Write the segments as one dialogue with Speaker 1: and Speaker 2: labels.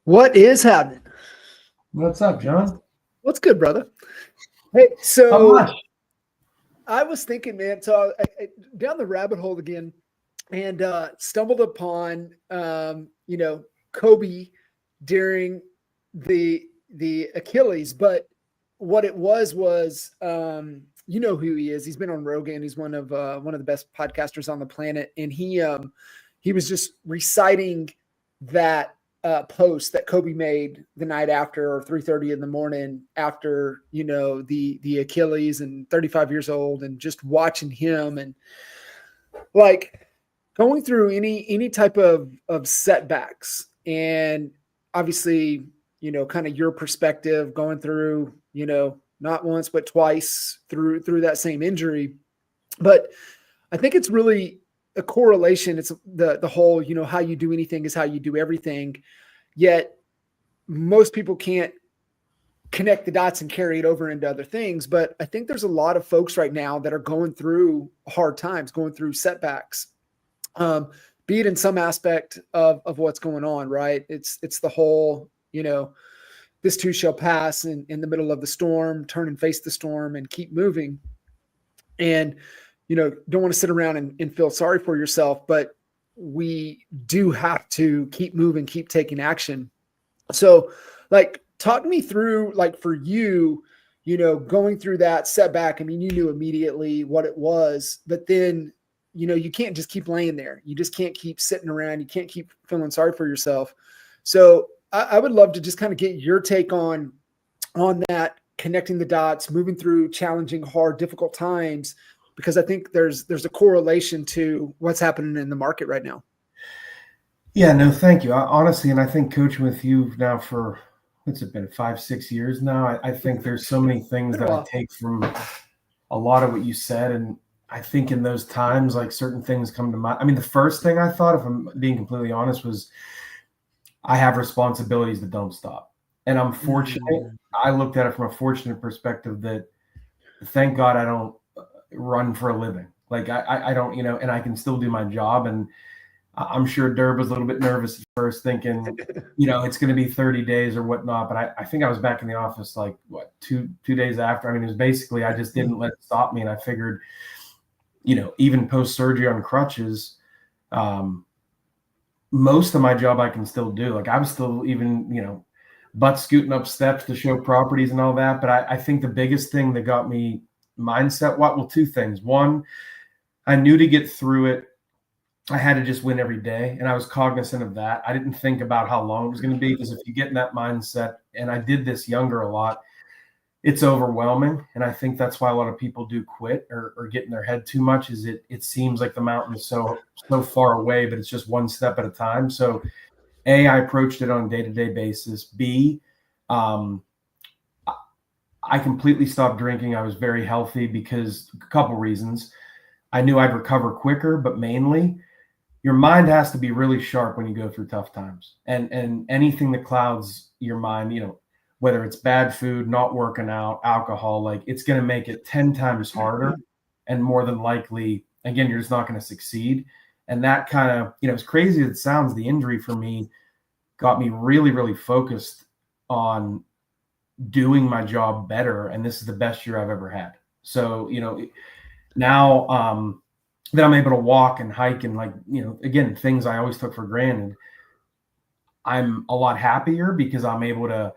Speaker 1: What is happening?
Speaker 2: What's up, John?
Speaker 1: What's good, brother? Hey, so I was thinking, man, so I down the rabbit hole again and stumbled upon, Kobe during the Achilles. But what it was, you know who he is. He's been on Rogan. He's one of the best podcasters on the planet. And he was just reciting that post that Kobe made the night after, or 3:30 in the morning after, the Achilles, and 35 years old, and just watching him and like going through any type of setbacks. And obviously, kind of your perspective going through, not once, but twice through that same injury. But I think it's really a correlation. It's the whole, how you do anything is how you do everything. Yet most people can't connect the dots and carry it over into other things. But I think there's a lot of folks right now that are going through hard times, going through setbacks, be it in some aspect of what's going on, right? It's the whole, this too shall pass, and in the middle of the storm, turn and face the storm and keep moving. And, don't want to sit around and feel sorry for yourself, but we do have to keep moving, keep taking action. So talk me through, for you, going through that setback. I mean, you knew immediately what it was, but then, you can't just keep laying there. You just can't keep sitting around. You can't keep feeling sorry for yourself. So I would love to just kind of get your take on that, connecting the dots, moving through challenging, hard, difficult times, because I think there's a correlation to what's happening in the market right now.
Speaker 2: Yeah, no, thank you. Honestly, and I think coaching with you now for, what's it been, 5-6 years now, I think there's so many things that I take from a lot of what you said. And I think in those times, certain things come to mind. I mean, the first thing I thought, if I'm being completely honest, was I have responsibilities that don't stop. And I'm fortunate. Mm-hmm. I looked at it from a fortunate perspective that, thank God, I don't run for a living. I don't, and I can still do my job. And I'm sure Durb was a little bit nervous at first, thinking, it's going to be 30 days or whatnot. But I think I was back in the office, 2 days after. I mean, it was basically, I just didn't let it stop me. And I figured, even post-surgery on crutches, most of my job I can still do. I was still even, butt scooting up steps to show properties and all that. But I think the biggest thing that got me mindset, two things. One, I knew to get through it, I had to just win every day. And I was cognizant of that. I didn't think about how long it was going to be, because if you get in that mindset, and I did this younger a lot, it's overwhelming. And I think that's why a lot of people do quit or get in their head too much, is it seems like the mountain is so far away, but it's just one step at a time. So A, I approached it on a day-to-day basis. B, I completely stopped drinking. I was very healthy because a couple reasons. I knew I'd recover quicker, but mainly your mind has to be really sharp when you go through tough times. And anything that clouds your mind, whether it's bad food, not working out, alcohol, it's going to make it 10 times harder. And more than likely, again, you're just not going to succeed. And that kind of, as crazy as it sounds, the injury for me got me really, really focused on doing my job better. And this is the best year I've ever had. So, now that I'm able to walk and hike and again, things I always took for granted, I'm a lot happier because I'm able to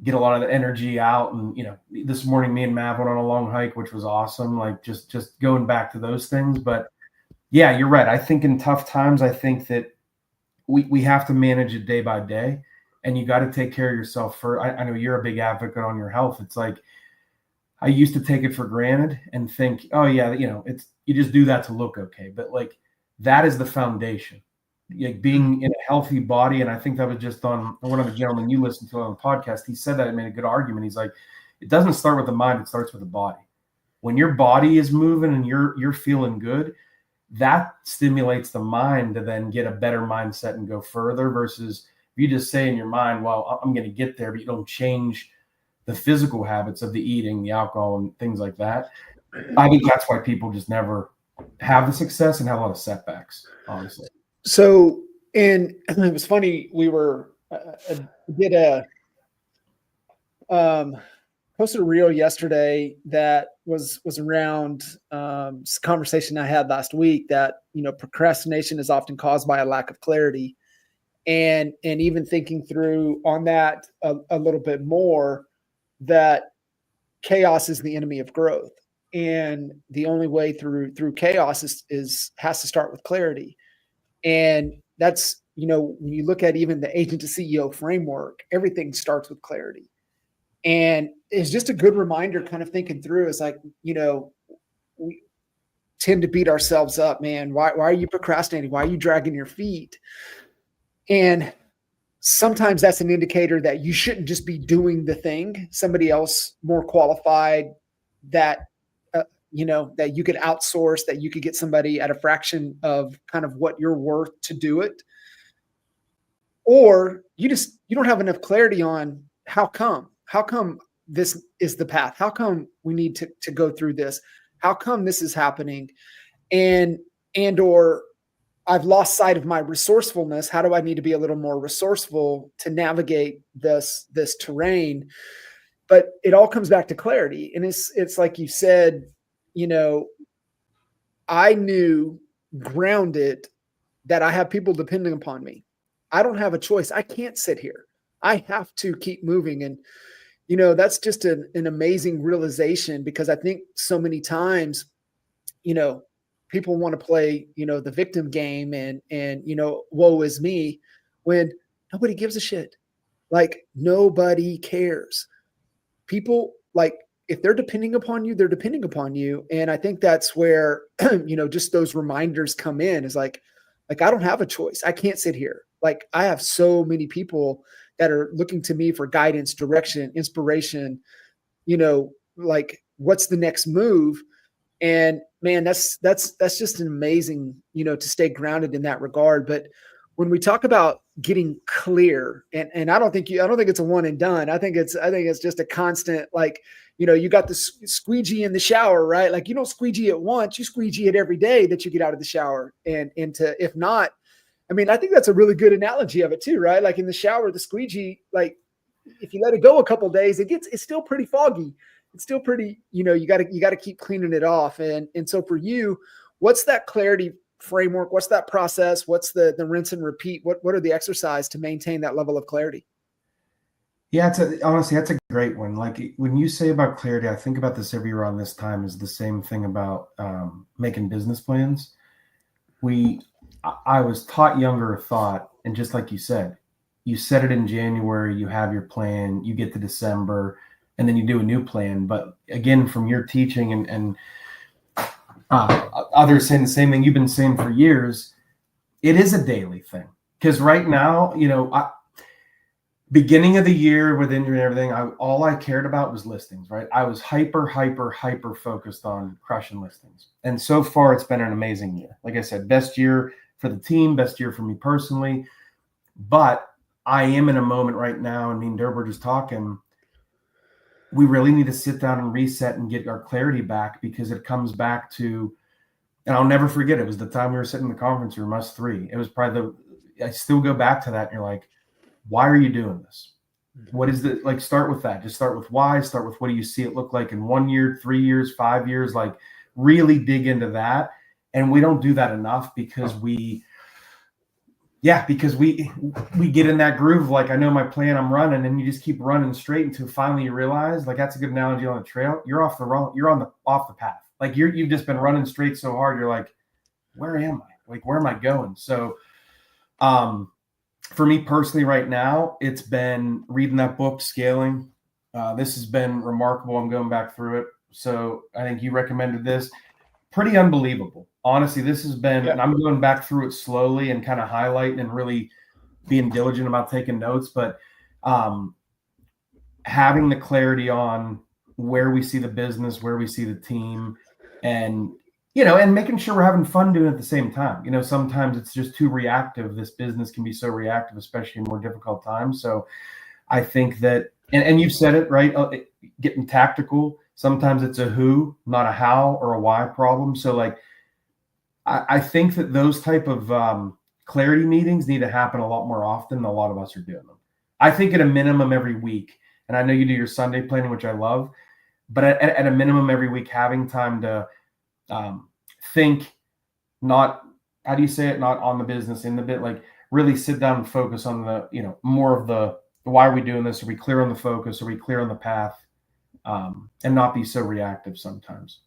Speaker 2: get a lot of the energy out. And, this morning, me and Matt went on a long hike, which was awesome. Just going back to those things. But yeah, you're right. I think in tough times, I think that we have to manage it day by day, and you got to take care of yourself first. I know you're a big advocate on your health. It's I used to take it for granted and think, oh yeah, it's, you just do that to look okay. But that is the foundation, being in a healthy body. And I think that was just on one of the gentlemen you listened to on the podcast. He said that, it made a good argument. He's it doesn't start with the mind. It starts with the body. When your body is moving and you're feeling good, that stimulates the mind to then get a better mindset and go further, versus if you just say in your mind, well, I'm going to get there, but you don't change the physical habits of the eating, the alcohol, and things like that. I think that's why people just never have the success and have a lot of setbacks, honestly.
Speaker 1: So, and it was funny, we were I did posted a reel yesterday that was around conversation I had last week that, procrastination is often caused by a lack of clarity. And even thinking through on that a little bit more, that chaos is the enemy of growth. And the only way through chaos has to start with clarity. And that's, when you look at even the agent to CEO framework, everything starts with clarity. And it's just a good reminder, kind of thinking through, it's like, we tend to beat ourselves up, man. Why are you procrastinating? Why are you dragging your feet? And sometimes that's an indicator that you shouldn't just be doing the thing. Somebody else more qualified that, that you could outsource, that you could get somebody at a fraction of kind of what you're worth to do it. Or you don't have enough clarity on how come this is the path? How come we need to go through this? How come this is happening? Or I've lost sight of my resourcefulness. How do I need to be a little more resourceful to navigate this terrain? But it all comes back to clarity. And it's like you said, I knew, grounded, that I have people depending upon me. I don't have a choice. I can't sit here. I have to keep moving. And, that's just an amazing realization, because I think so many times, people want to play, the victim game and, woe is me, when nobody gives a shit. Like, nobody cares. People, like, if they're depending upon you, they're depending upon you. And I think that's where, just those reminders come in, is like, I don't have a choice. I can't sit here. Like, I have so many people that are looking to me for guidance, direction, inspiration, like, what's the next move? And man, that's just an amazing, to stay grounded in that regard. But when we talk about getting clear, and I don't think it's a one and done. I think it's just a constant, like, you got the squeegee in the shower, right? Like, you don't squeegee it once, you squeegee it every day that you get out of the shower. If not, I mean, I think that's a really good analogy of it too, right? Like, in the shower, the squeegee, like, if you let it go a couple of days, it's still pretty foggy. It's still pretty, you got to keep cleaning it off. And so for you, what's that clarity framework? What's that process? What's the rinse and repeat? What are the exercise to maintain that level of clarity?
Speaker 2: Yeah, honestly, that's a great one. Like, when you say about clarity, I think about this every year around this time, is the same thing about making business plans. I was taught younger thought, and just like you said it in January, you have your plan, you get to December, and then you do a new plan. But again, from your teaching and others saying the same thing you've been saying for years, it is a daily thing. Because right now, beginning of the year with injury and everything, all I cared about was listings, right? I was hyper focused on crushing listings. And so far, it's been an amazing year. Like I said, best year for the team, best year for me personally. But I am in a moment right now, and me and Durbin were just talking, we really need to sit down and reset and get our clarity back, because it comes back to, and I'll never forget, it was the time we were sitting in the conference room, us three. It was probably I still go back to that, and you're like, why are you doing this? What is the, like, start with that. Just start with why, start with what do you see it look like in 1 year, 3 years, 5 years, like, really dig into that. And we don't do that enough, because we get in that groove. Like, I know my plan, I'm running, and you just keep running straight until finally you realize, like, that's a good analogy on the trail. You're off the path. Like, you've just been running straight so hard. You're like, where am I? Like, where am I going? So, for me personally right now, it's been reading that book, Scaling. This has been remarkable. I'm going back through it. So I think you recommended this. Pretty unbelievable. Honestly, this has been, and I'm going back through it slowly and kind of highlighting and really being diligent about taking notes, but having the clarity on where we see the business, where we see the team, and and making sure we're having fun doing it at the same time. Sometimes it's just too reactive. This business can be so reactive, especially in more difficult times. So I think that, and you've said it, right? Getting tactical. Sometimes it's a who, not a how or a why problem. So, like, I think that those type of clarity meetings need to happen a lot more often than a lot of us are doing them. I think at a minimum every week, and I know you do your Sunday planning, which I love, but at a minimum every week, having time to think, not, how do you say it? Not on the business, in the bit, like really sit down and focus on the, more of the, why are we doing this? Are we clear on the focus? Are we clear on the path? And not be so reactive sometimes.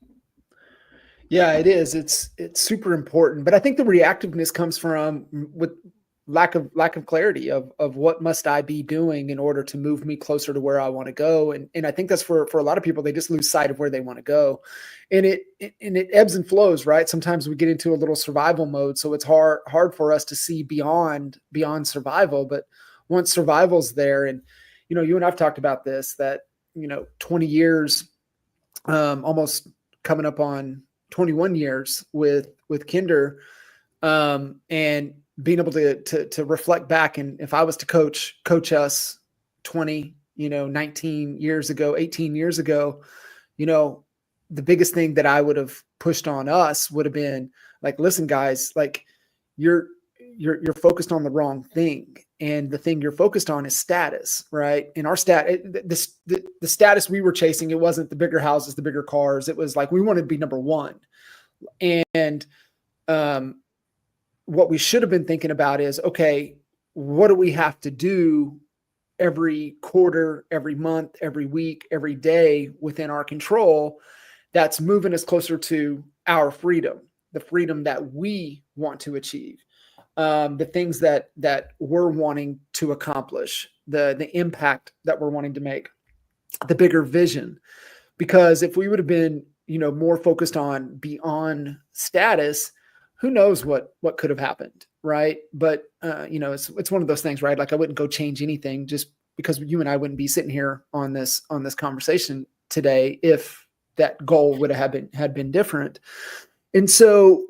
Speaker 1: Yeah, it is. It's super important. But I think the reactiveness comes from with lack of clarity of what must I be doing in order to move me closer to where I want to go. And I think that's for a lot of people, they just lose sight of where they want to go. And it ebbs and flows, right? Sometimes we get into a little survival mode. So it's hard for us to see beyond survival. But once survival's there, and you and I've talked about this, that 20 years, almost coming up on 21 years with Kinder, and being able to reflect back. And if I was to coach us 20, 19 years ago, 18 years ago, the biggest thing that I would have pushed on us would have been like, listen, guys, like you're focused on the wrong thing. And the thing you're focused on is status, right? And our the status we were chasing, it wasn't the bigger houses, the bigger cars. It was like, we wanted to be number one. And what we should have been thinking about is, okay, what do we have to do every quarter, every month, every week, every day within our control that's moving us closer to our freedom, the freedom that we want to achieve. The things that we're wanting to accomplish, the impact that we're wanting to make, the bigger vision. Because if we would have been, more focused on beyond status, who knows what could have happened, right? But it's one of those things, right? Like I wouldn't go change anything just because you and I wouldn't be sitting here on this conversation today if that goal would have been different. And so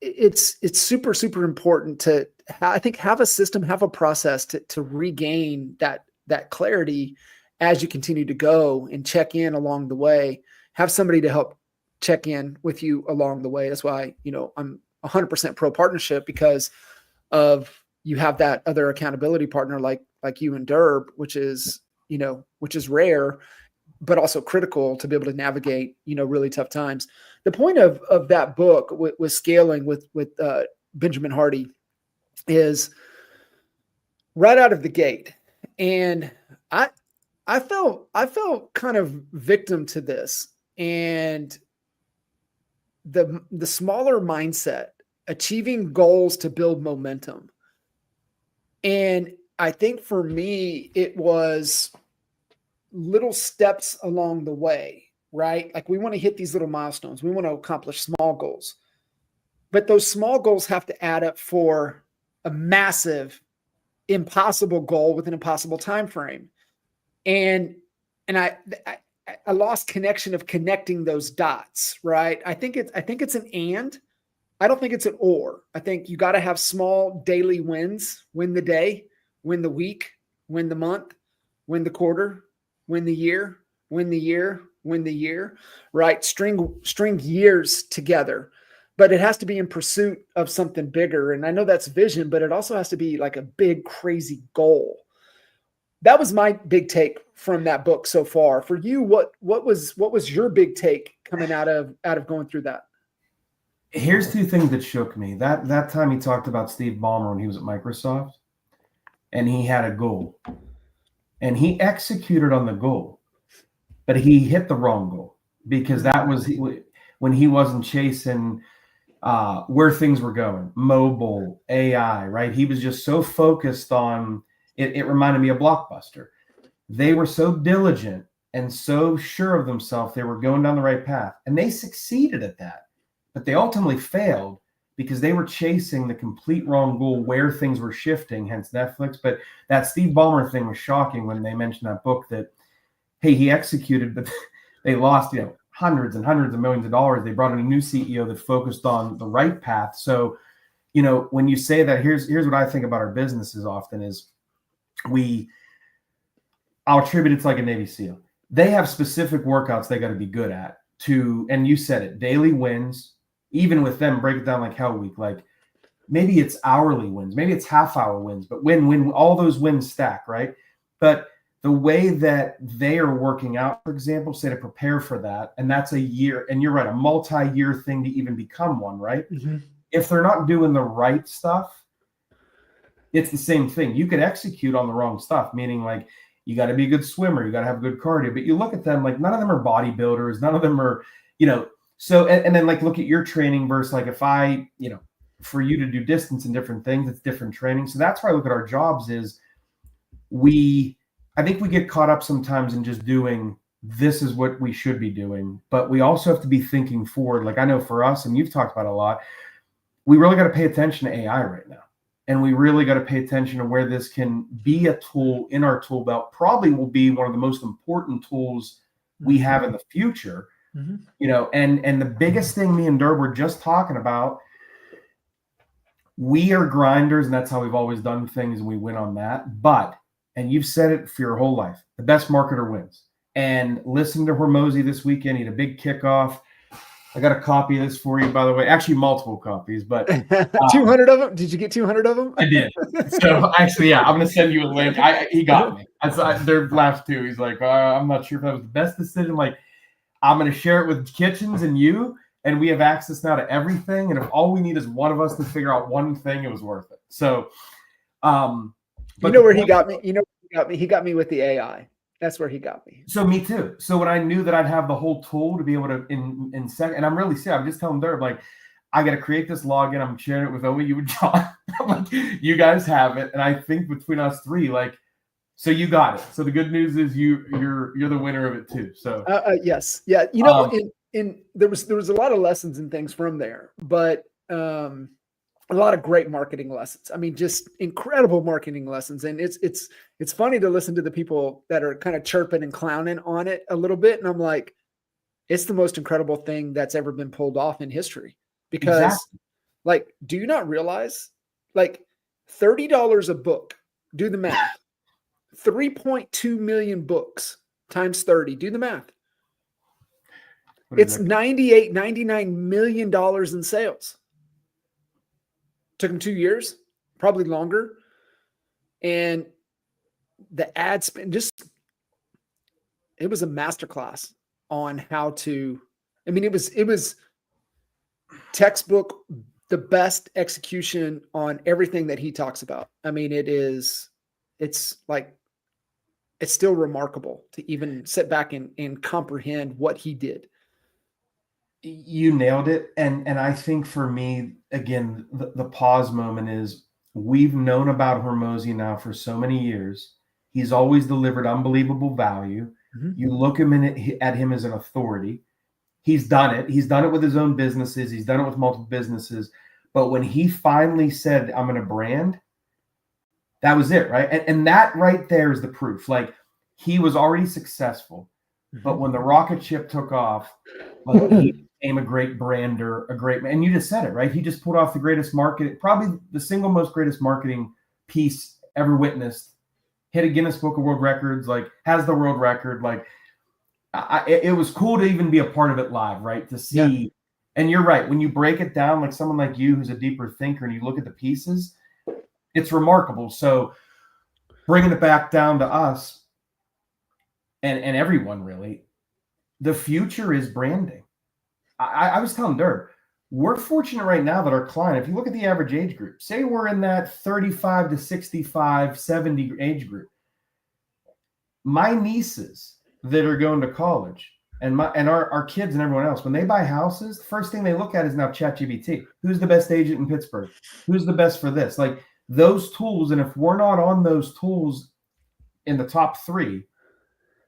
Speaker 1: it's super, super important to, I think, have a system, have a process to regain that clarity as you continue to go and check in along the way. Have somebody to help check in with you along the way. That's why, I'm 100% pro partnership, because of you have that other accountability partner like you and Durb, which is rare, but also critical to be able to navigate, really tough times. The point of that book with scaling with Benjamin Hardy is right out of the gate. And I felt kind of victim to this, and the smaller mindset, achieving goals to build momentum. And I think for me, it was little steps along the way, right? Like we want to hit these little milestones. We want to accomplish small goals, but those small goals have to add up for a massive, impossible goal with an impossible time frame. And I lost connection of connecting those dots, right? I think it's an and. I don't think it's an or. I think you got to have small daily wins: win the day, win the week, win the month, win the quarter, win the year, win the year, win the year, right? String years together, but it has to be in pursuit of something bigger. And I know that's vision, but it also has to be like a big, crazy goal. That was my big take from that book so far. For you, what was your big take coming out of going through that?
Speaker 2: Here's two things that shook me. That time he talked about Steve Ballmer when he was at Microsoft, and he had a goal, and he executed on the goal, but he hit the wrong goal, because that was when he wasn't chasing where things were going, mobile, AI, right? He was just so focused on it. It reminded me of Blockbuster. They were so diligent and so sure of themselves, they were going down the right path, and they succeeded at that. But they ultimately failed because they were chasing the complete wrong goal where things were shifting, hence Netflix. But that Steve Ballmer thing was shocking when they mentioned that book that, hey, he executed, but they lost, hundreds and hundreds of millions of dollars. They brought in a new CEO that focused on the right path. So, when you say that, here's what I think about our businesses often is I'll attribute it to like a Navy SEAL. They have specific workouts they got to be good at and you said it, daily wins. Even with them, break it down like hell week. Like maybe it's hourly wins, maybe it's half hour wins, but when all those wins stack, right? But the way that they are working out, for example, say to prepare for that, and that's a year, and you're right, a multi-year thing to even become one, right?
Speaker 1: Mm-hmm.
Speaker 2: If they're not doing the right stuff, it's the same thing. You could execute on the wrong stuff, meaning like you got to be a good swimmer, you got to have good cardio, but you look at them like none of them are bodybuilders, none of them are, so, and then like look at your training versus like if I, for you to do distance and different things, it's different training. So that's why I look at our jobs is I think we get caught up sometimes in just doing this is what we should be doing, but we also have to be thinking forward. Like I know for us, and you've talked about a lot, we really got to pay attention to AI right now. And we really got to pay attention to where this can be a tool in our tool belt, probably will be one of the most important tools we have in the future, and the biggest thing me and Durb were just talking about, we are grinders and that's how we've always done things. And we win on that. But, and you've said it for your whole life, the best marketer wins. And listen to Hormozy this weekend. He had a big kickoff. I got a copy of this for you, by the way. Actually, multiple copies, but
Speaker 1: 200 of them. Did you get 200 of them?
Speaker 2: I did. So actually, yeah, I'm going to send you a link. He got me. They're laughed too. He's like, I'm not sure if that was the best decision. Like, I'm going to share it with Kitchens and you, and we have access now to everything. And if all we need is one of us to figure out one thing, it was worth it. So,
Speaker 1: but you know where he got me? He got me with the AI. That's where he got me.
Speaker 2: So me too. So when I knew that I'd have the whole tool to be able to in second, and I'm really serious. I'm just telling Durb, like, I got to create this login. I'm sharing it with only you and John. Like, you guys have it, and I think between us three, like, so you got it. So the good news is you're the winner of it too. So
Speaker 1: yes, yeah. There was a lot of lessons and things from there, but a lot of great marketing lessons. I mean, just incredible marketing lessons. And it's funny to listen to the people that are kind of chirping and clowning on it a little bit. And I'm like, it's the most incredible thing that's ever been pulled off in history. Because like, do you not realize like $30 a book, do the math, 3.2 million books times 30, do the math. It's $99 million in sales. Took him 2 years, probably longer. And the ad spend, it was a masterclass on how to, I mean, it was textbook, the best execution on everything that he talks about. I mean, it's still remarkable to even sit back and comprehend what he did.
Speaker 2: You nailed it. And I think for me, again, the pause moment is we've known about Hormozy now for so many years. He's always delivered unbelievable value. Mm-hmm. You look at him as an authority. He's done it. He's done it with his own businesses. He's done it with multiple businesses. But when he finally said, I'm going to brand, that was it, right? And that right there is the proof. Like, he was already successful. Mm-hmm. But when the rocket ship took off, like, he became a great brander, and you just said it, right? He just pulled off the greatest marketing, probably the single most greatest marketing piece ever witnessed. Hit a Guinness Book of World Records, like has the world record. Like, it was cool to even be a part of it live, right? To see, yeah. And you're right. When you break it down, like someone like you, who's a deeper thinker, and you look at the pieces, it's remarkable. So bringing it back down to us and everyone, really, the future is branding. I was telling Durb, we're fortunate right now that our client, if you look at the average age group, say we're in that 35 to 65, 70 age group. My nieces that are going to college and our kids and everyone else, when they buy houses, the first thing they look at is now ChatGPT. Who's the best agent in Pittsburgh? Who's the best for this? Like those tools. And if we're not on those tools in the top three,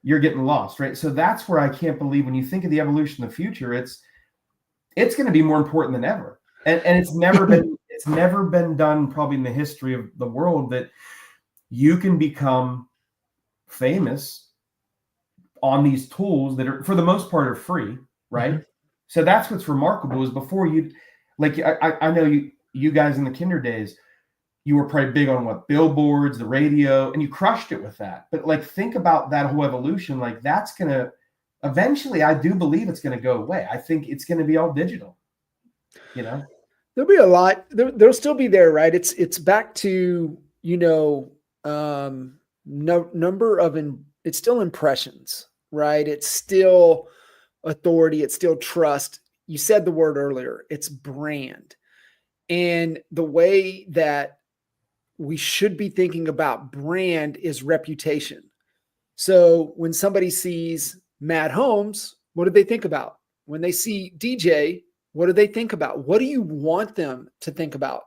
Speaker 2: you're getting lost, right? So that's where I can't believe when you think of the evolution of the future, it's going to be more important than ever. And it's never been done probably in the history of the world that you can become famous on these tools that are, for the most part, are free, right? Mm-hmm. So that's what's remarkable is before you, like, I know you guys in the Kinder days, you were probably big on what billboards, the radio, and you crushed it with that. But like, think about that whole evolution. Like that's going to, eventually, I do believe it's going to go away. I think it's going to be all digital,
Speaker 1: There'll be a lot. There'll still be there, right? It's back to, number of it's still impressions, right? It's still authority. It's still trust. You said the word earlier. It's brand, and the way that we should be thinking about brand is reputation. So when somebody sees Matt Holmes, what do they think about? When they see DJ, what do they think about? What do you want them to think about?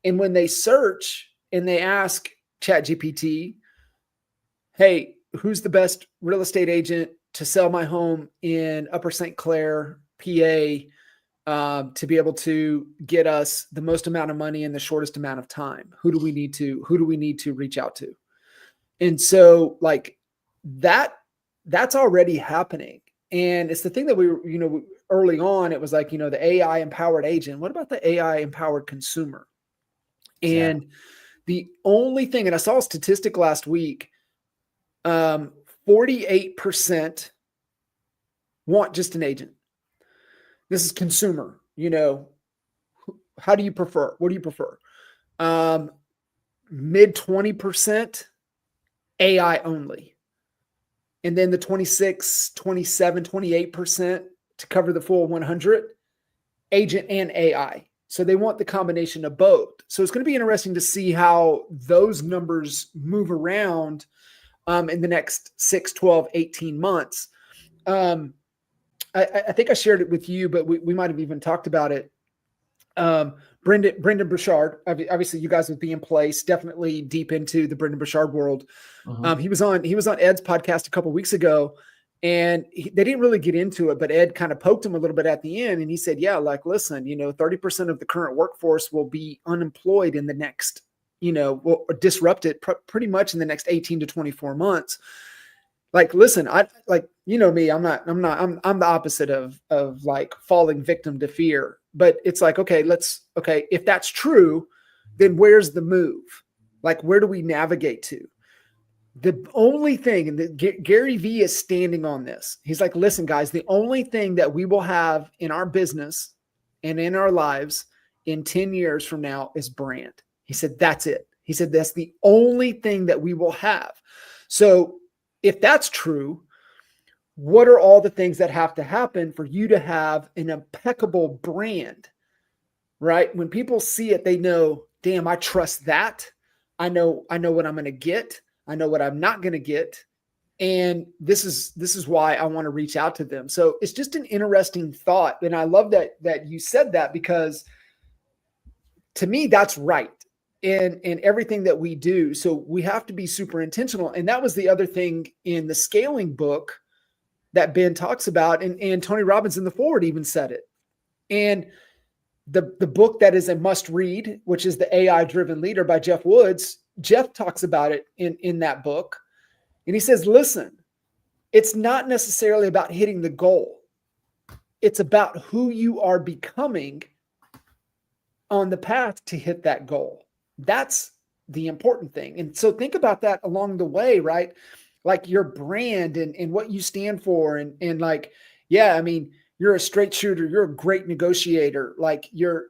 Speaker 1: And when they search and they ask ChatGPT, hey, who's the best real estate agent to sell my home in Upper St. Clair, PA, to be able to get us the most amount of money in the shortest amount of time? Who do we need to reach out to? And so like that's already happening. And it's the thing that we were, early on, it was like, the AI empowered agent. What about the AI empowered consumer? And the only thing, and I saw a statistic last week, 48% want just an agent. This is consumer, how do you prefer? What do you prefer? Mid 20% AI only. And then the 26, 27, 28% to cover the full 100, agent and AI. So they want the combination of both. So it's going to be interesting to see how those numbers move around in the next 6, 12, 18 months. I think I shared it with you, but we might have even talked about it. Brendan Burchard, obviously you guys would be in place, definitely deep into the Brendan Burchard world. Mm-hmm. He was on Ed's podcast a couple of weeks ago, and they didn't really get into it, but Ed kind of poked him a little bit at the end. And he said, yeah, like, listen, 30% of the current workforce will be unemployed in the next, will disrupt it pretty much in the next 18 to 24 months. Like, listen, me, I'm the opposite of like falling victim to fear, but it's like, okay, if that's true, then where's the move? Like, where do we navigate to? The only thing, and Gary Vee is standing on this. He's like, listen, guys, the only thing that we will have in our business and in our lives in 10 years from now is brand. He said, that's it. He said, that's the only thing that we will have. So if that's true, what are all the things that have to happen for you to have an impeccable brand, right? When people see it, they know, damn, I trust that. I know what I'm going to get. I know what I'm not going to get. And this is why I want to reach out to them. So it's just an interesting thought. And I love that you said that, because to me, that's right. In everything that we do. So we have to be super intentional. And that was the other thing in the scaling book that Ben talks about. And Tony Robbins in the forward even said it. And the book that is a must read, which is The AI Driven Leader by Jeff Woods, Jeff talks about it in that book. And he says, listen, it's not necessarily about hitting the goal. It's about who you are becoming on the path to hit that goal. That's the important thing. And so think about that along the way, right? Like your brand and what you stand for. And like, yeah, I mean, you're a straight shooter. You're a great negotiator. Like you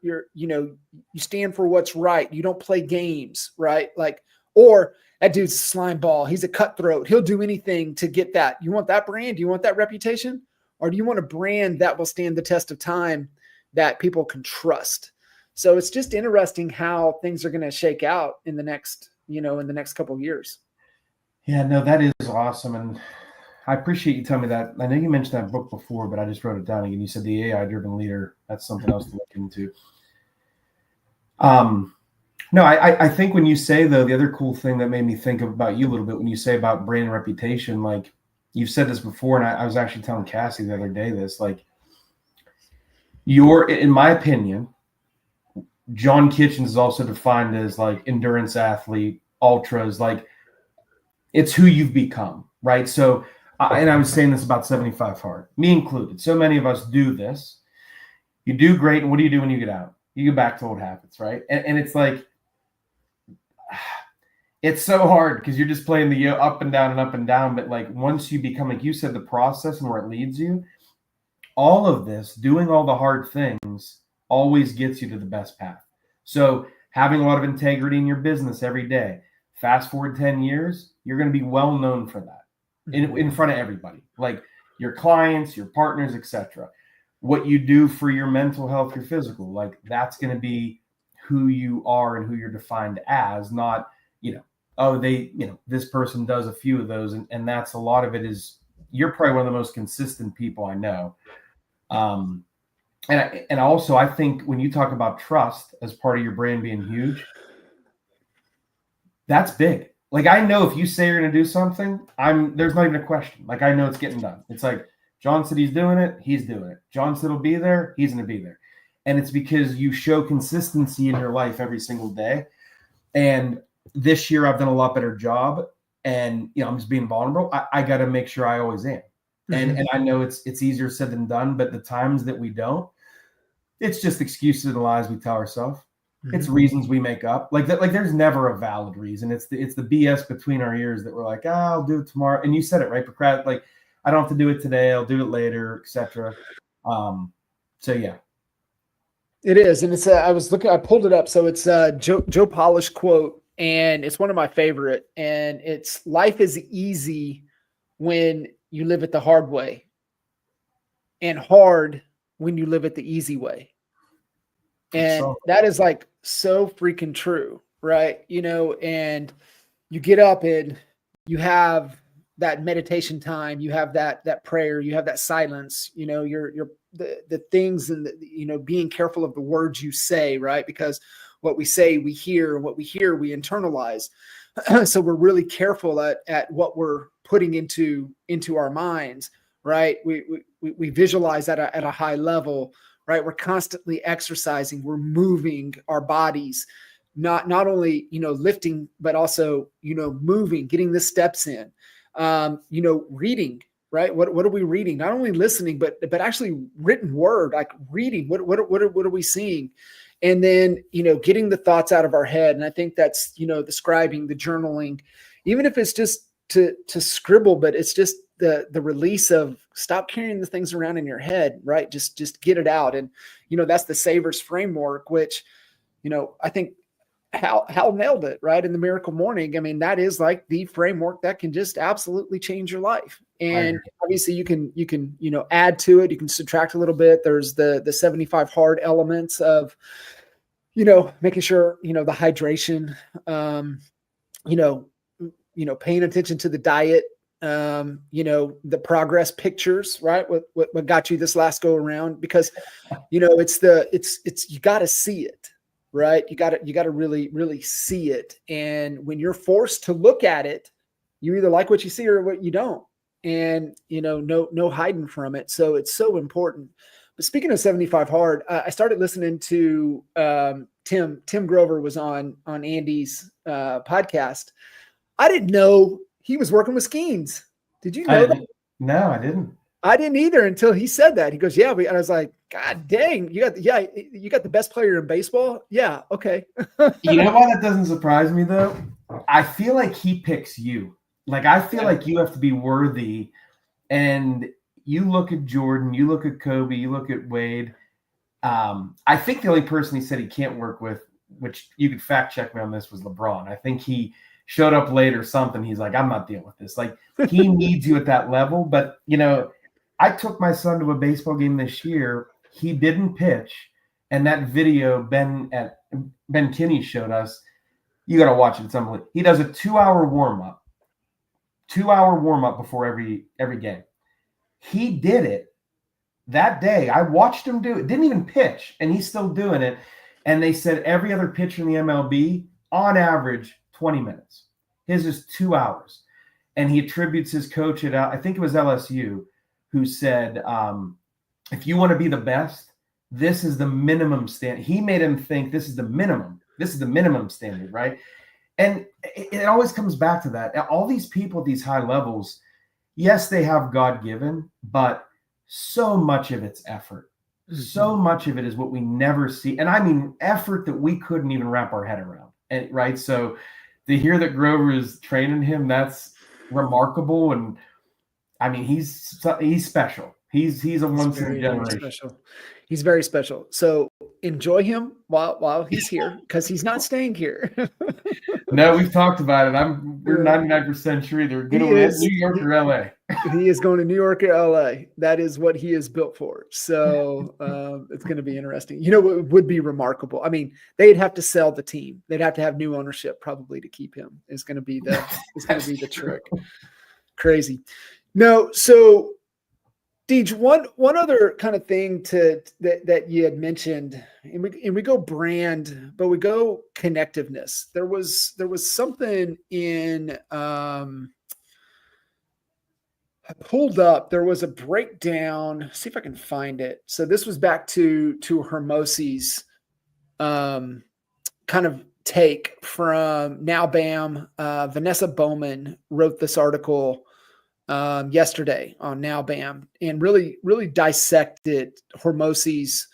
Speaker 1: stand for what's right. You don't play games, right? Like, or that dude's a slime ball. He's a cutthroat. He'll do anything to get that. You want that brand? Do you want that reputation? Or do you want a brand that will stand the test of time that people can trust? So it's just interesting how things are going to shake out in the next couple of years.
Speaker 2: Yeah, no, that is awesome. And I appreciate you telling me that. I know you mentioned that book before, but I just wrote it down again. You said The AI Driven Leader. That's something else to look into. No, I think when you say, though, the other cool thing that made me think about you a little bit when you say about brand and reputation, like you've said this before, and I was actually telling Cassie the other day this, like in my opinion, John Kitchens is also defined as like endurance athlete, ultras, like it's who you've become, right? So, and I was saying this about 75 Hard, me included. So many of us do this. You do great, and what do you do when you get out? You get back to old habits, right? And it's like, it's so hard because you're just playing the up and down and up and down. But like once you become, like you said, the process and where it leads you, all of this, doing all the hard things always gets you to the best path. So having a lot of integrity in your business every day, fast forward 10 years, you're going to be well known for that in front of everybody, like your clients, your partners, etc. What you do for your mental health, your physical, like that's going to be who you are and who you're defined as, not, this person does a few of those. And that's a lot of it is you're probably one of the most consistent people I know. And also I think when you talk about trust as part of your brand being huge, that's big. Like, I know if you say you're going to do something, there's not even a question. Like, I know it's getting done. It's like, John said he's doing it. He's doing it. John said he'll be there. He's going to be there. And it's because you show consistency in your life every single day. And this year I've done a lot better job, and, I'm just being vulnerable. I got to make sure I always am. And I know it's easier said than done, but the times that we don't, it's just excuses and lies we tell ourselves. It's reasons we make up. Like that. Like there's never a valid reason. It's the BS between our ears that we're like, I'll do it tomorrow. And you said it right, like I don't have to do it today. I'll do it later, etc. So yeah,
Speaker 1: it is, and it's. I pulled it up, so it's Joe Polish quote, and it's one of my favorite. And it's life is easy when you live it the hard way, and hard when you live it the easy way. And that is like so freaking true, right? And you get up and you have that meditation time, you have that prayer, you have that silence, you're the things, and being careful of the words you say, right? Because what we say, we hear, and what we hear, we internalize. So we're really careful at what we're putting into our minds, right? We visualize at a high level. Right. We're constantly exercising. We're moving our bodies, not only, lifting, but also, moving, getting the steps in, reading, right. What are we reading? Not only listening, but actually written word, like reading, what are we seeing? And then, getting the thoughts out of our head. And I think that's, the scribing, the journaling, even if it's just to scribble, but it's just the release of stop carrying the things around in your head, right? Just get it out. And, that's the Savers framework, which, I think Hal nailed it right in the Miracle Morning. I mean, that is like the framework that can just absolutely change your life. And obviously you can, add to it. You can subtract a little bit. There's the 75 hard elements of, making sure, the hydration, paying attention to the diet, the progress pictures, right? What got you this last go around, because, it's, you got to see it, right? You got to really, really see it. And when you're forced to look at it, you either like what you see or what you don't, and, no hiding from it. So it's so important. But speaking of 75 hard, I started listening to, Tim Grover was on Andy's, podcast. I didn't know he was working with Skeens. Did you know that?
Speaker 2: No, I didn't.
Speaker 1: I didn't either until he said that. He goes, yeah. And I was like, God dang, you got the best player in baseball. Yeah. Okay.
Speaker 2: You know why that doesn't surprise me though? I feel like he picks you. Like, I feel like you have to be worthy. And you look at Jordan, you look at Kobe, you look at Wade. I think the only person he said he can't work with, which you could fact check me on this, was LeBron. I think he showed up late or something. He's like, I'm not dealing with this. Like, he needs you at that level. But, I took my son to a baseball game this year. He didn't pitch. And that video Ben Kinney showed us, you got to watch it. It's unbelievable. He does a 2-hour warm-up. 2-hour warm-up before every game. He did it that day. I watched him do it. Didn't even pitch, and he's still doing it. And they said every other pitcher in the MLB, on average, 20 minutes. His is 2 hours. And he attributes his coach at, I think it was LSU, who said, if you want to be the best, this is the minimum standard. He made him think this is the minimum. This is the minimum standard, right? And it always comes back to that. All these people at these high levels, yes, they have God-given, but so much of it's effort. Mm-hmm. So much of it is what we never see. And I mean, effort that we couldn't even wrap our head around. And right. So to hear that Grover is training him, that's remarkable. And I mean, he's special. He's a once in a generation. Special.
Speaker 1: He's very special. So enjoy him while he's here, because he's not staying here.
Speaker 2: No, we've talked about it. We're 99% sure either going to New York or LA.
Speaker 1: He is going to New York or LA. That is what he is built for. So it's going to be interesting. You know what would be remarkable? I mean, they'd have to sell the team. They'd have to have new ownership probably to keep him. Is going to be the trick. Crazy. No, so Deej, one other kind of thing that you had mentioned, and we go brand, but we go connectiveness. There was something in I pulled up. There was a breakdown. See if I can find it. So this was back to Hermosi's kind of take from Now Bam. Vanessa Bowman wrote this article yesterday on Now Bam, and really dissected Hermosi's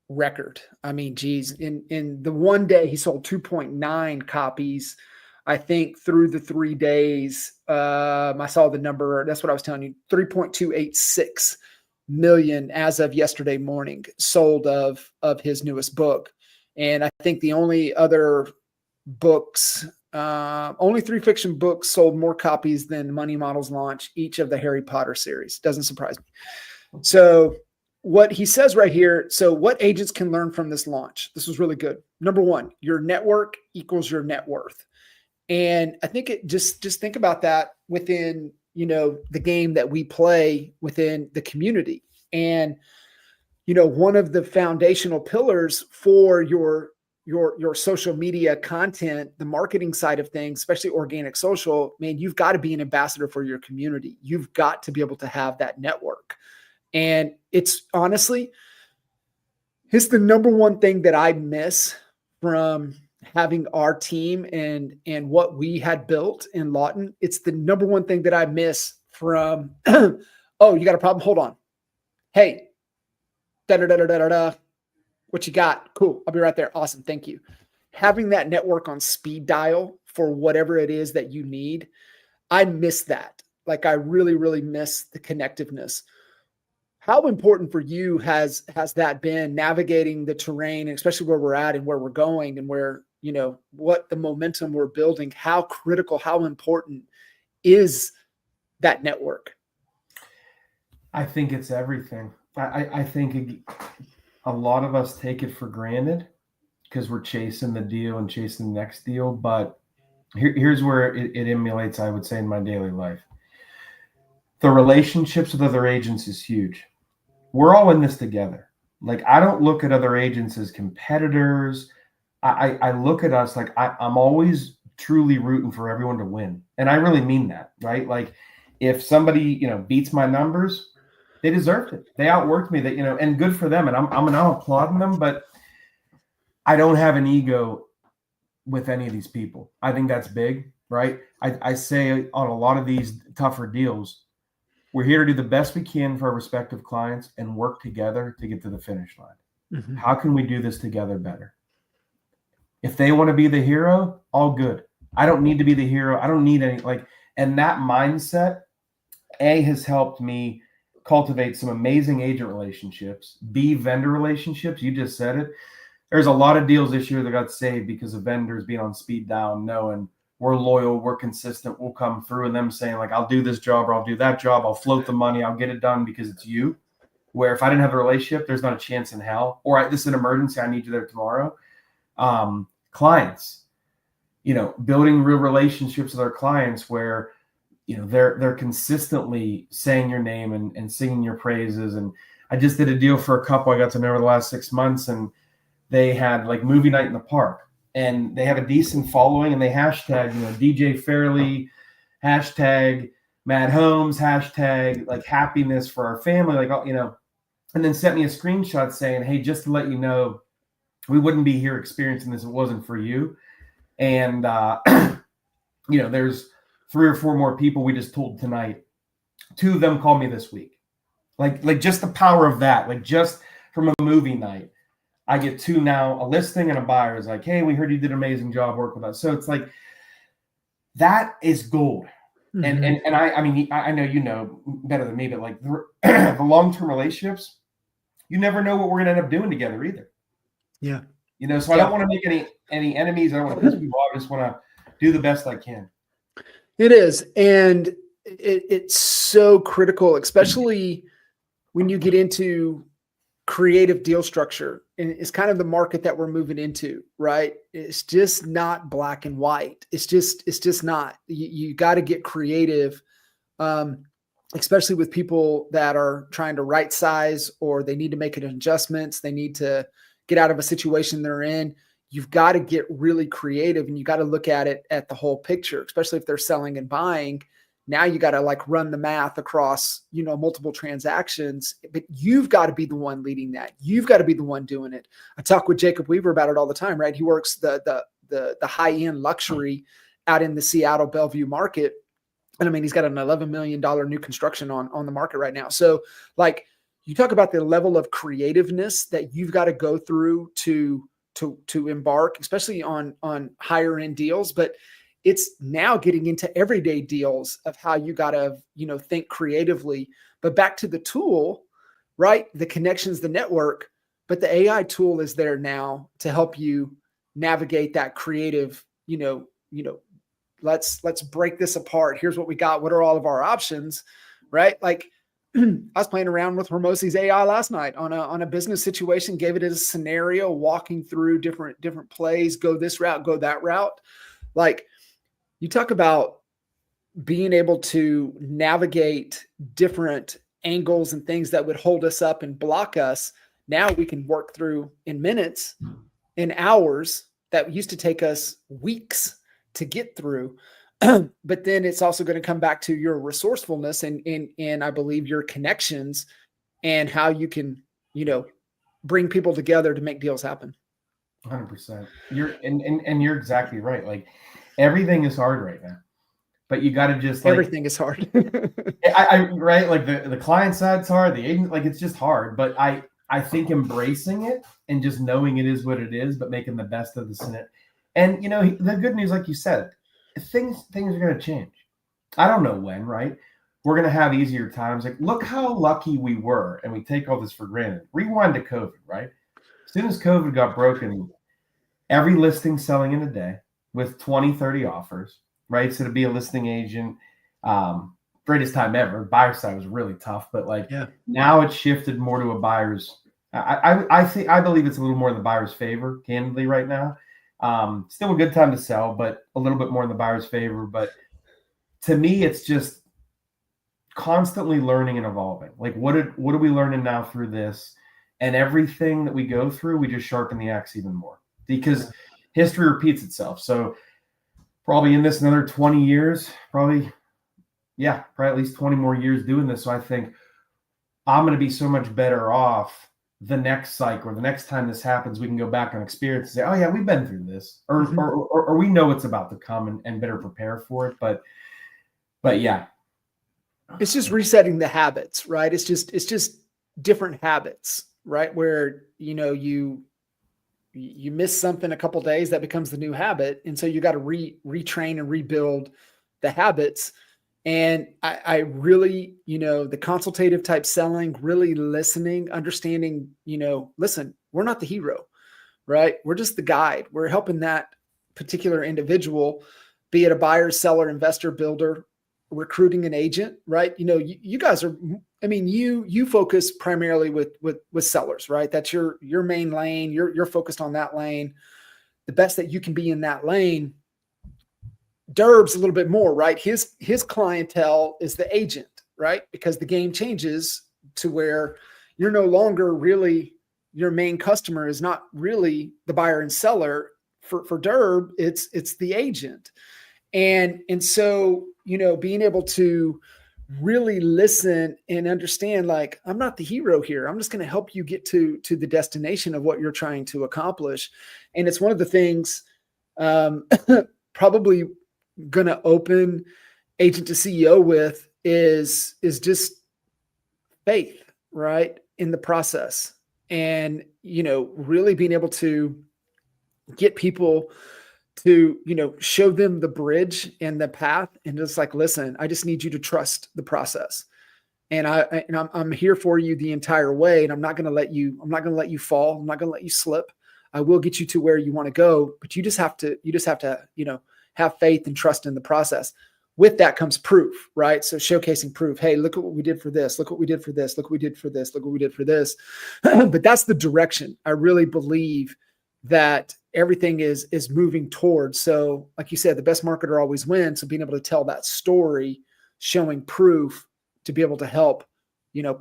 Speaker 1: record. I mean, geez, in the one day he sold 2.9 copies. I think through the 3 days, I saw the number. That's what I was telling you. 3.286 million as of yesterday morning sold of his newest book. And I think the only other books, only 3 fiction books sold more copies than Money Models launch each of the Harry Potter series. Doesn't surprise me. So what he says right here, so what agents can learn from this launch? This was really good. Number 1, your network equals your net worth. And I think it just think about that within, the game that we play within the community. And, one of the foundational pillars for your social media content, the marketing side of things, especially organic social, man, you've got to be an ambassador for your community. You've got to be able to have that network. And it's honestly, it's the number one thing that I miss from having our team and what we had built in Lawton. It's the number one thing that I miss from, oh, you got a problem? Hold on. Hey, what you got? Cool. I'll be right there. Awesome. Thank you. Having that network on speed dial for whatever it is that you need. I miss that. Like I really miss the connectiveness. How important for you has that been navigating the terrain, especially where we're at and where we're going and where, what the momentum we're building, how critical, how important is that network?
Speaker 2: I think it's everything. I think a lot of us take it for granted because we're chasing the deal and chasing the next deal. But here's where it emulates, I would say, in my daily life. The relationships with other agents is huge. We're all in this together. Like, I don't look at other agents as competitors. I look at us like I'm always truly rooting for everyone to win. And I really mean that, right? Like if somebody, beats my numbers, they deserved it. They outworked me, and good for them. And I'm applauding them, but I don't have an ego with any of these people. I think that's big, right? I say on a lot of these tougher deals, we're here to do the best we can for our respective clients and work together to get to the finish line. Mm-hmm. How can we do this together better? If they want to be the hero, all good. I don't need to be the hero. I don't need any, and that mindset, has helped me cultivate some amazing agent relationships, vendor relationships. You just said it. There's a lot of deals this year that got saved because of vendors being on speed dial, knowing we're loyal, we're consistent, we'll come through, and them saying I'll do this job or I'll do that job. I'll float the money. I'll get it done because it's you. Where if I didn't have a relationship, there's not a chance in hell. Or this is an emergency. I need you there tomorrow. Clients, building real relationships with our clients where, they're consistently saying your name and singing your praises. And I just did a deal for a couple I got to know over the last 6 months, and they had movie night in the park, and they have a decent following, and they hashtag, DJ Fairley, hashtag Matt Holmes, hashtag happiness for our family, and then sent me a screenshot saying, hey, just to let you know, we wouldn't be here experiencing this if it wasn't for you. And, there's 3 or 4 more people we just told tonight. 2 of them called me this week. Like just the power of that, just from a movie night, I get 2 now, a listing and a buyer is hey, we heard you did an amazing job working with us. So it's that is gold. And I mean, I know you know better than me, but like the long-term relationships, you never know what we're going to end up doing together either.
Speaker 1: Yeah.
Speaker 2: You know, so I don't want to make any enemies. I don't want to piss people off. I just want to do the best I can.
Speaker 1: It is. And it's so critical, especially when you get into creative deal structure. And it's kind of the market that we're moving into, right? It's just not black and white. It's just not. You got to get creative, especially with people that are trying to right size, or they need to make adjustments. They need to get out of a situation they're in. You've got to get really creative, and you got to look at it at the whole picture, especially if they're selling and buying. Now you got to like run the math across, multiple transactions, but you've got to be the one leading that. You've got to be the one doing it. I talk with Jacob Weaver about it all the time, right? He works the high-end luxury out in the Seattle Bellevue market. And I mean, he's got an $11 million new construction on the market right now. So like, you talk about the level of creativeness that you've got to go through to embark, especially on higher end deals, but it's now getting into everyday deals of how you got to, think creatively. But back to the tool, right? The connections, the network, but the AI tool is there now to help you navigate that creative, let's break this apart. Here's what we got. What are all of our options, right? Like I was playing around with Hermosi's AI last night on a business situation, gave it as a scenario, walking through different plays, go this route, go that route. Like, you talk about being able to navigate different angles and things that would hold us up and block us. Now we can work through in minutes, in hours that used to take us weeks to get through. But then it's also going to come back to your resourcefulness and I believe your connections and how you can, bring people together to make deals happen.
Speaker 2: 100%. You're exactly right. Like, everything is hard right now, but you got to just
Speaker 1: everything is hard.
Speaker 2: Right. Like the client side's hard. The agent, like, it's just hard, but I think embracing it and just knowing it is what it is, but making the best of the scenario. And, the good news, like you said, things are going to change. I don't know when, right? We're going to have easier times. Like, look how lucky we were. And we take all this for granted. Rewind to COVID, right? As soon as COVID got broken, every listing selling in a day with 20, 30 offers, right? So to be a listing agent, greatest time ever. Buyer side was really tough, but now it's shifted more to a buyer's. I believe it's a little more in the buyer's favor, candidly, right now. Still a good time to sell, but a little bit more in the buyer's favor. But to me, it's just constantly learning and evolving. Like, what are we learning now through this? And everything that we go through, we just sharpen the axe even more, because history repeats itself. So probably in this another 20 years, probably at least 20 more years doing this. So I think I'm going to be so much better off the next cycle, or the next time this happens, we can go back and experience and say, oh yeah, we've been through this, or we know what's about to come and better prepare for it. But yeah.
Speaker 1: It's just resetting the habits, right? It's just different habits, right? Where, you miss something a couple of days, that becomes the new habit. And so you got to retrain and rebuild the habits. And I really, the consultative type selling, really listening, understanding, listen, we're not the hero, right? We're just the guide. We're helping that particular individual, be it a buyer, seller, investor, builder, recruiting an agent, right? You guys are, you focus primarily with sellers, right? That's your main lane. You're focused on that lane, the best that you can be in that lane. Durb's a little bit more, right? His clientele is the agent, right? Because the game changes to where you're no longer really, your main customer is not really the buyer and seller. For Durb, it's the agent. And so, being able to really listen and understand, like, I'm not the hero here. I'm just going to help you get to the destination of what you're trying to accomplish. And it's one of the things, probably going to open agent to CEO with is just faith, right, in the process. And, really being able to get people to, show them the bridge and the path, and just like, listen, I just need you to trust the process. And I'm here for you the entire way. And I'm not going to let you fall. I'm not going to let you slip. I will get you to where you want to go, but you just have to, have faith and trust in the process. With that comes proof, right? So showcasing proof. Hey, look at what we did for this. Look what we did for this. Look what we did for this. Look what we did for this. But that's the direction I really believe that everything is moving towards. So like you said, the best marketer always wins. So being able to tell that story, showing proof to be able to help,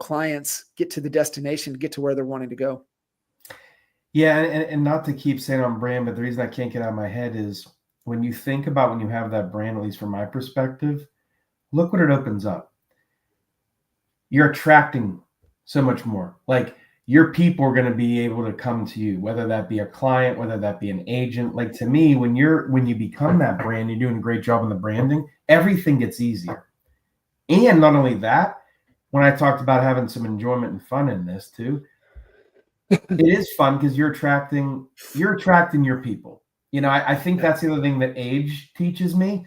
Speaker 1: clients get to the destination, get to where they're wanting to go.
Speaker 2: Yeah. And not to keep saying on brand, but the reason I can't get out of my head is when you think about when you have that brand, at least from my perspective, look what it opens up. You're attracting so much more. Like your people are going to be able to come to you, whether that be a client, whether that be an agent. Like to me, when you become that brand, you're doing a great job on the branding, everything gets easier. And not only that, when I talked about having some enjoyment and fun in this too, it is fun because you're attracting your people. I think that's the other thing that age teaches me.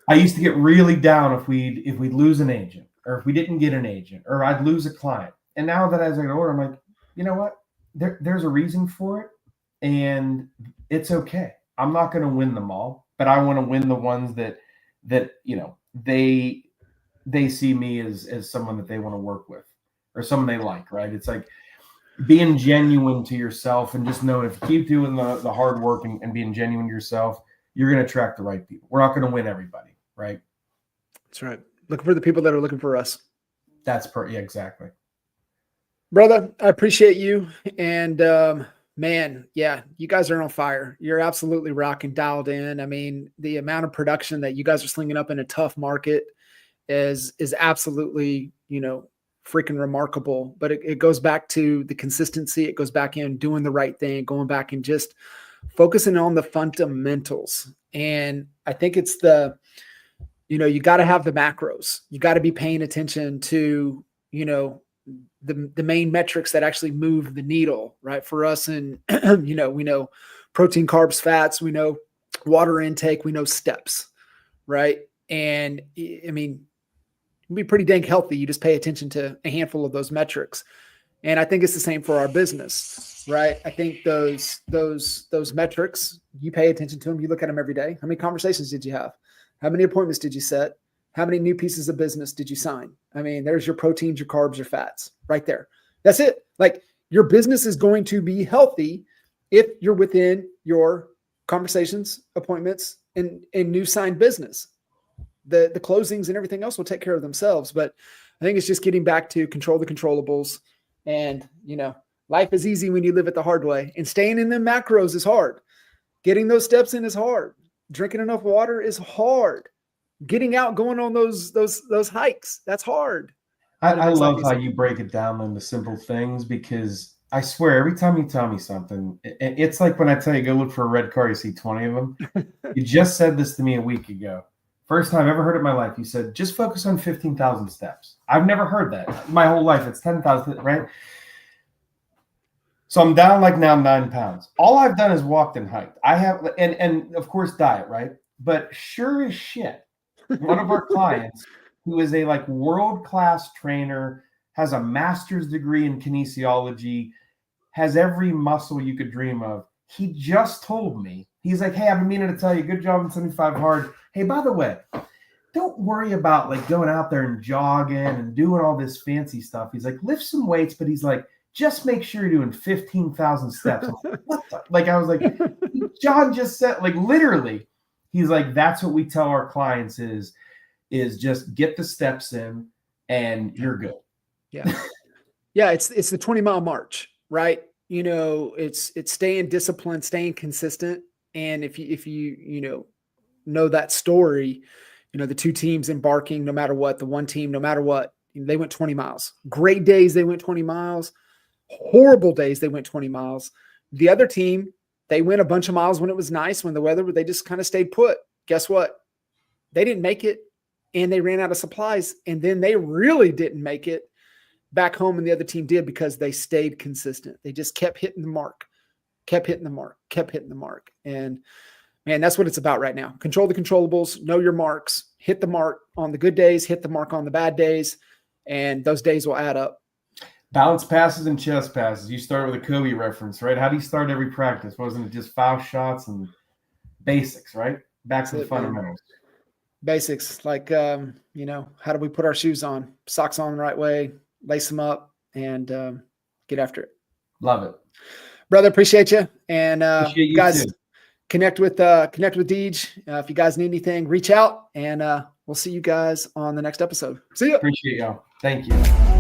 Speaker 2: I used to get really down if we'd lose an agent, or if we didn't get an agent, or I'd lose a client. And now that as I get older, I'm like, you know what? There's a reason for it, and it's okay. I'm not going to win them all, but I want to win the ones that they see me as someone that they want to work with, or someone they like. Right? It's like being genuine to yourself, and just knowing if you keep doing the hard work and being genuine to yourself, you're going to attract the right people. We're not going to win everybody, right?
Speaker 1: That's right. Looking for the people that are looking for us.
Speaker 2: Yeah, exactly.
Speaker 1: Brother, I appreciate you. And man, yeah, you guys are on fire. You're absolutely rocking, dialed in. I mean, the amount of production that you guys are slinging up in a tough market is absolutely, freaking remarkable. But it goes back to the consistency. It goes back in doing the right thing, going back and just focusing on the fundamentals. And I think it's you got to have the macros. You got to be paying attention to, the main metrics that actually move the needle, right? For us, and we know protein, carbs, fats, we know water intake, we know steps, right? And I mean, it'll be pretty dang healthy. You just pay attention to a handful of those metrics. And I think it's the same for our business, right? I think those metrics, you pay attention to them, you look at them every day. How many conversations did you have? How many appointments did you set? How many new pieces of business did you sign? I mean, there's your proteins, your carbs, your fats right there. That's it. Like your business is going to be healthy if you're within your conversations, appointments, and new signed business. The closings and everything else will take care of themselves. But I think it's just getting back to control the controllables. And, life is easy when you live it the hard way. And staying in the macros is hard. Getting those steps in is hard. Drinking enough water is hard. Getting out, going on those hikes, that's hard.
Speaker 2: I love how you break it down into simple things, because I swear every time you tell me something, it's like when I tell you go look for a red car, you see 20 of them. You just said this to me a week ago. First time I ever heard it in my life. You said, just focus on 15,000 steps. I've never heard that my whole life. It's 10,000, right? So I'm down like now 9 pounds. All I've done is walked and hiked. I have, and of course diet, right? But sure as shit, one of our clients who is a world-class trainer, has a master's degree in kinesiology, has every muscle you could dream of. He just told me, he's like, hey, I've been meaning to tell you, good job in 75 hard. Hey, by the way, don't worry about going out there and jogging and doing all this fancy stuff. He's like, lift some weights, but he's like, just make sure you're doing 15,000 steps. What the? I was like, John just said, literally, he's like, that's what we tell our clients is just get the steps in and you're good.
Speaker 1: Yeah. Yeah. It's the 20-mile march, right? It's staying disciplined, staying consistent. And if you know that story, the two teams embarking, no matter what, the one team, no matter what, they went 20 miles. Great days, they went 20 miles. Horrible days, they went 20 miles. The other team, they went a bunch of miles when it was nice, when the weather, they just kind of stayed put. Guess what? They didn't make it, and they ran out of supplies. And then they really didn't make it back home, and the other team did, because they stayed consistent. They just kept hitting the mark, kept hitting the mark, kept hitting the mark. And Man, that's what it's about right now. Control the controllables, know your marks, hit the mark on the good days, hit the mark on the bad days, and those days will add up.
Speaker 2: Bounce passes and chest passes. You started with a Kobe reference, right? How do you start every practice? Wasn't it just foul shots and basics, right? Back to the fundamentals.
Speaker 1: Basics, like, how do we put our shoes on? Socks on the right way, lace them up, and get after it.
Speaker 2: Love it.
Speaker 1: Brother, appreciate you. And
Speaker 2: appreciate you
Speaker 1: guys,
Speaker 2: too.
Speaker 1: Connect with Deej. If you guys need anything, reach out, and we'll see you guys on the next episode. See ya.
Speaker 2: Appreciate y'all. Thank you.